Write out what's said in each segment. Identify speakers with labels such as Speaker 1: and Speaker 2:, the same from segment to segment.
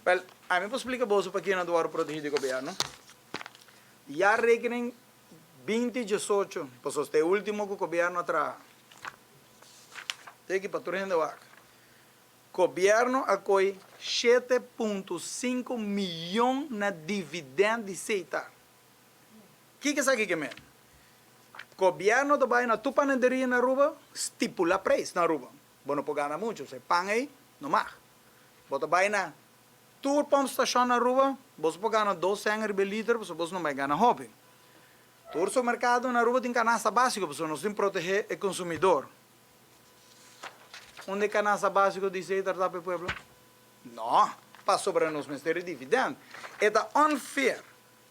Speaker 1: Well, a mí me explica vos para quién no va proteger el gobierno. Ya requeren 2018, pues este último que el gobierno atrás. Tem que para tu gente vaca. Gobierno acoge 7,5 milhões na dividendo de seita. Que sabe que é? Gobierno trabalha na tua panaderia na rua, estipula preço na rua. Você não pode ganhar muito, você paga aí, não mais. Você trabalha na tua pump station na rua, você pode ganhar 200 litros, você não vai ganhar hobby. Todo o mercado na rua tem canasta básica, você não tem que proteger o consumidor. Onde é canasta básica de seita para o povo? Não, para sobre nos ministérios de dividendo. É unfair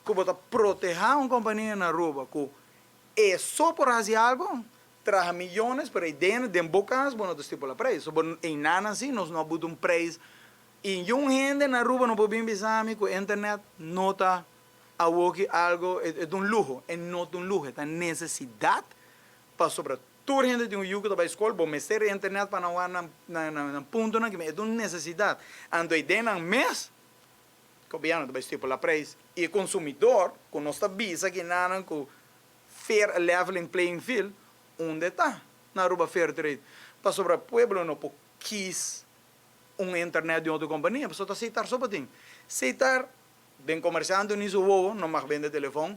Speaker 1: que você proteja uma companhia na rua, que é só por fazer algo, traz milhões para dentro de bocas, você não estipula preço. Em nada assim, nós não botamos preço. E um gente na rua não pode pensar que a internet não está a algo, é luxo, é não um luxo, é necessidade para sobre toda a gente tem um yugo da escola, vou mexer a internet para não ir na ponto, que é uma necessidade. Ando aí dentro de mês, o governo vai estipular preço, e o consumidor, com nossa visa, que nada, com fair leveling playing field, onde está? Na rua fair trade. Para sobre o povo não quis uma internet de outra companhia, a pessoa está aceitar só para ti. Aceitar, bem comerciante nisso, não mais vende telefone,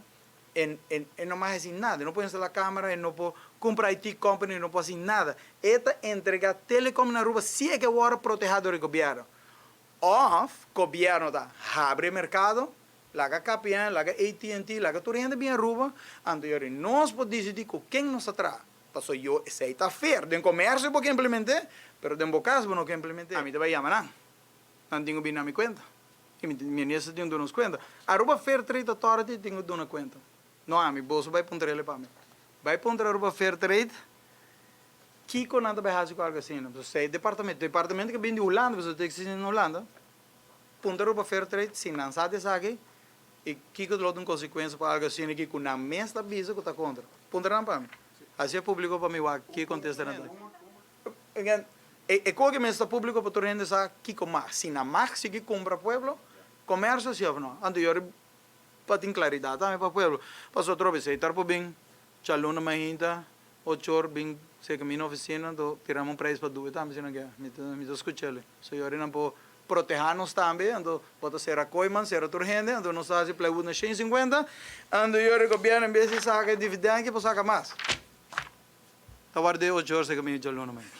Speaker 1: e não mais assim nada, não pode instalar a câmera, não pode comprar IT company, não pode assim nada. Esta entrega telecom na rua, se é que agora protegido do governo. Ou, o governo está abre mercado, laga KPN, laga AT&T, laga tudo gente bem na rua, então nós podemos decidir com quem nos atrás. Então, eu sei que está fair, de comércio porque implementei, mas de um caso não que implementei. A mim também chama, não tenho bem na minha conta. E minha nieta tem duas contas. A Aruba Fair Trade Authority tem uma conta. Não, a minha bolsa vai para ele para mim. Vai para a Aruba Fair Trade, Kiko nada vai fazer com algo assim. Você departamento que vem de Holanda, você tem que ser em Holanda. Para a Aruba Fair Trade, se não sabe isso aqui, e Kiko tem uma consequência para algo assim, que na mesma visa que está contra. Para para mim. Assim é público para mim, o que acontece na e coisa que está público para todo mundo sabe que mais. Se na mais se que compra pueblo, comércio se ou não. Então eu para ter claridade também para o pueblo. Para outra vez, estar por bem, chaluna mainda, 8 horas bem, se que minha oficina, do tiramos preço para duas, também se não quer, me escutando. Se eu não por proteger-nos também, então pode ser a coiman, ser a outra gente, então nós fazemos playwood na 150, então eu governo em vez de sacar dividendo que pode sacar mais. Agora de 8 horas se que minha chaluna mainda.